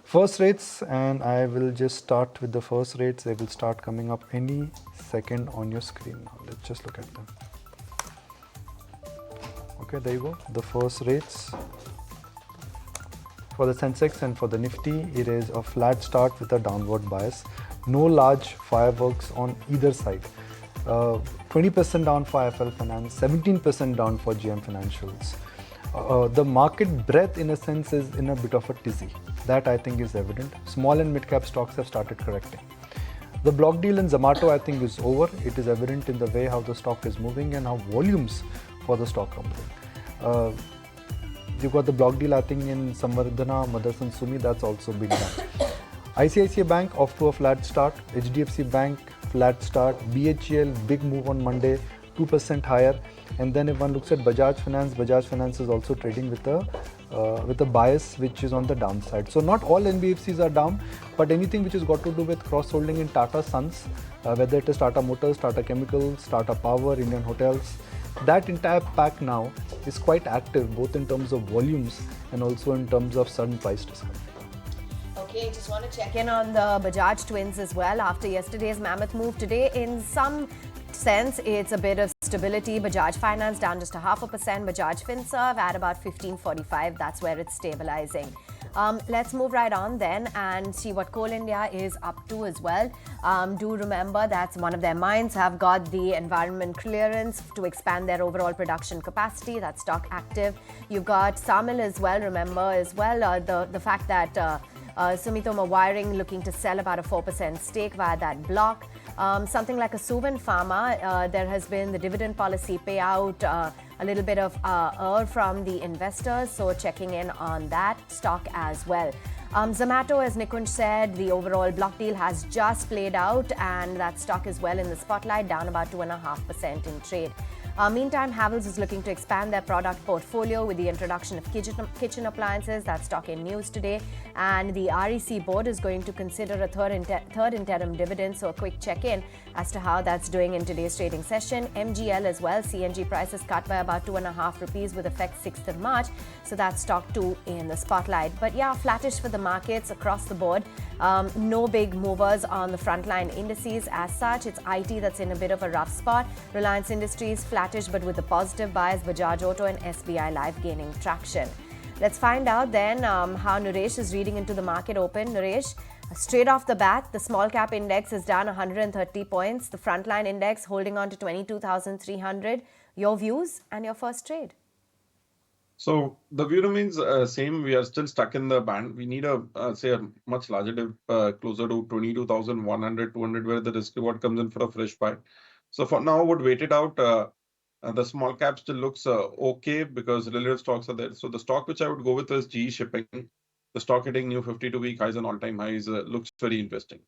First rates, and I will just start with the first rates. They will start coming up any second on your screen now. Let's just look at them. Okay, there you go. The first rates for the Sensex and for the Nifty, it is a flat start with a downward bias. No large fireworks on either side. 20% down for IIFL Finance, 17% down for GM Financials. The market breadth in a sense is in a bit of a tizzy. That I think is evident. Small and mid cap stocks have started correcting. The block deal in Zomato I think is over. It is evident in the way how the stock is moving and how volumes for the stock are moving. You've got the block deal I think in Samvardhana, Motherson Sumi, that's also been done. ICICI Bank off to a flat start. HDFC Bank flat start. BHEL big move on Monday, 2% higher. And then if one looks at Bajaj Finance is also trading with a bias which is on the downside. So not all NBFCs are down, but anything which has got to do with cross-holding in Tata Sons, whether it is Tata Motors, Tata Chemicals, Tata Power, Indian Hotels, that entire pack now is quite active both in terms of volumes and also in terms of sudden price discovery. Okay, just want to check in on the Bajaj twins as well after yesterday's mammoth move. Today, in some sense, it's a bit of stability. Bajaj Finance down just 0.5%. Bajaj Finserv at about 15.45. That's where it's stabilizing. Let's move right on then and see what Coal India is up to as well. Do remember that's one of their mines have got the environment clearance to expand their overall production capacity. That's stock active. You've got Samil as well. Remember as well the fact that Sumitomo Wiring looking to sell about a 4% stake via that block. Something like a Suven Pharma, there has been the dividend policy payout, a little bit of from the investors, so checking in on that stock as well. Zomato, as Nikunj said, the overall block deal has just played out and that stock is well in the spotlight, down about 2.5% in trade. Meantime, Havells is looking to expand their product portfolio with the introduction of kitchen appliances. That's stock in news today. And the REC board is going to consider a third interim dividend. So a quick check-in as to how that's doing in today's trading session. MGL as well. CNG prices cut by about 2.5 rupees with effect 6th of March. So that's stock 2 in the spotlight. But yeah, flattish for the markets across the board. No big movers on the frontline indices as such. It's IT that's in a bit of a rough spot. Reliance Industries flattish but with a positive bias. Bajaj Auto and SBI Life gaining traction. Let's find out then how Naresh is reading into the market open. Naresh, straight off the bat, the small cap index is down 130 points. The frontline index holding on to 22,300. Your views and your first trade? So the view remains same. We are still stuck in the band. We need a much larger dip closer to 22,100, 200, where the risk reward comes in for a fresh buy. So for now, I would wait it out. The small cap still looks okay because relative stocks are there. So the stock which I would go with is GE Shipping. The stock hitting new 52-week highs and all-time highs looks very interesting.